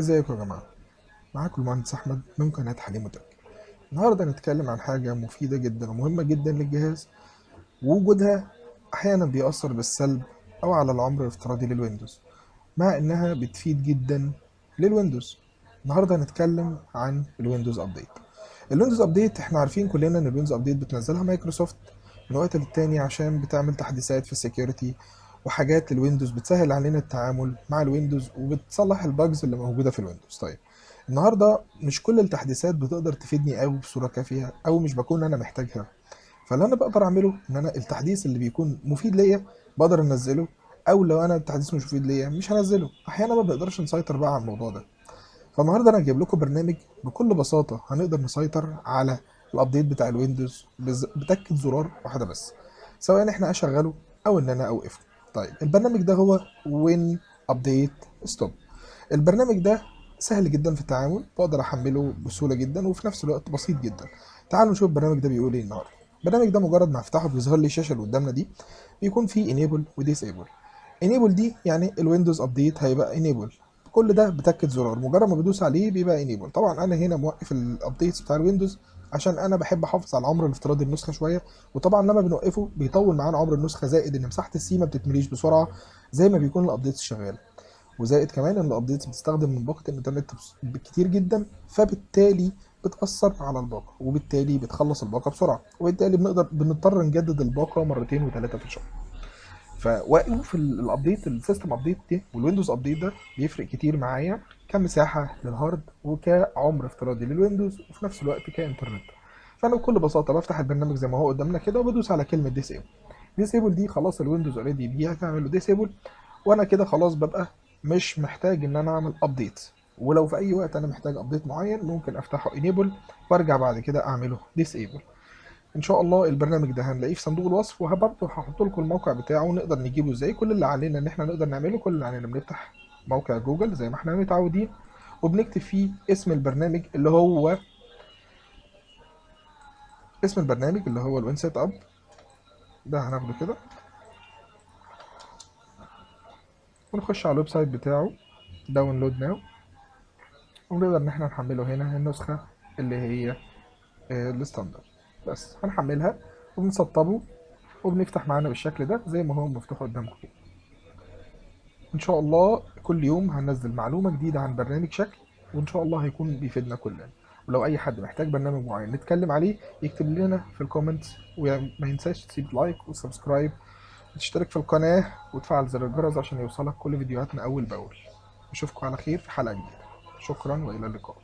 ازيكم يا جماعة؟ معاكم المهندس أحمد من قناة حليم وتك. النهاردة هنتكلم عن حاجة مفيدة جدا ومهمة جدا للجهاز، ووجودها أحيانا بيأثر بالسلب أو على العمر الافتراضي للويندوز، مع إنها بتفيد جدا للويندوز. النهاردة هنتكلم عن الويندوز أبديت. الويندوز أبديت احنا عارفين كلنا إن الويندوز أبديت بتنزلها مايكروسوفت من وقت للتاني عشان بتعمل تحديثات في السكيورتي وحاجات للويندوز بتسهل علينا التعامل مع الويندوز وبتصلح الباجز اللي موجودة في الويندوز. طيب، النهارده مش كل التحديثات بتقدر تفيدني قوي بصورة كافية او مش بكون انا محتاجها. فاللي انا بقدر اعمله ان انا التحديث اللي بيكون مفيد ليا بقدر انزله، او لو انا التحديث مش مفيد ليا مش هنزله. احيانا ما بنقدرش نسيطر بقى على الموضوع ده. فالنهارده انا هجيب لكم برنامج بكل بساطه هنقدر نسيطر على الابديت بتاع الويندوز بتكه زرار واحده بس، سواء احنا اشغله او ان انا اوقفه. طيب، البرنامج ده هو وين ابديت ستوب. البرنامج ده سهل جدا في التعامل، بقدر احمله بسهوله جدا وفي نفس الوقت بسيط جدا. تعالوا نشوف البرنامج ده بيقول ايه النهارده. البرنامج ده مجرد ما افتحه بيظهر لي الشاشه اللي قدامنا دي، بيكون فيه enable و disable. enable دي يعني الويندوز ابديت هيبقى enable، كل ده بتكة زرار، مجرد ما بدوس عليه بيبقى enable. طبعا انا هنا موقف الابديتس بتاع الويندوز عشان انا بحب احافظ على العمر الافتراضي النسخه شويه، وطبعا لما بنوقفه بيطول معانا عمر النسخه، زائد ان مساحه السي ما بتتمليش بسرعه زي ما بيكون الابديتس شغال، وزائد كمان ان الابديتس بتستخدم من باقه الانترنت كتير جدا، فبالتالي بتاثر على الباقه وبالتالي بتخلص الباقه بسرعه، وبالتالي بنضطر نجدد الباقه مرتين وثلاثه في الشهر. فوقف الابديت السيستم ابديت دي والويندوز ابديت ده بيفرق كتير معايا كمساحه للهارد وكعمر افتراضي للويندوز وفي نفس الوقت كانترنت. فانا بكل بساطه بفتح البرنامج زي ما هو قدامنا كده وبدوس على كلمه ديسيبل. ديسيبل دي خلاص الويندوز اوريدي دي هتعمل له ديسيبل، وانا كده خلاص ببقى مش محتاج ان انا اعمل ابديت. ولو في اي وقت انا محتاج ابديت معين ممكن افتحه انيبل وارجع بعد كده اعمله ديسيبل. ان شاء الله البرنامج ده هنلاقيه في صندوق الوصف، وهبرضه هحط لكم الموقع بتاعه ونقدر نجيبه ازاي. كل اللي علينا ان احنا نقدر نعمله، كل اللي علينا بنفتح موقع جوجل زي ما احنا متعودين وبنكتب فيه اسم البرنامج اللي هو الوين سيت اب. ده هناخده كده ونخش على الويب سايت بتاعه داونلود ناو، ونقدر ان احنا نحمله هنا النسخة اللي هي الستاندرد. بس هنحملها وبنسطبه وبنفتح معانا بالشكل ده زي ما هو مفتوح قدامكم كده. ان شاء الله كل يوم هننزل معلومة جديدة عن برنامج شكل، وان شاء الله هيكون بيفيدنا كلنا. ولو اي حد محتاج برنامج معين نتكلم عليه يكتب لنا في الكومنتس، وما ينساش تسيب لايك وسبسكرايب وتشترك في القناة وتفعل زر الجرس عشان يوصلك كل فيديوهاتنا اول باول. اشوفكم على خير في حلقة جديدة. شكرا والى اللقاء.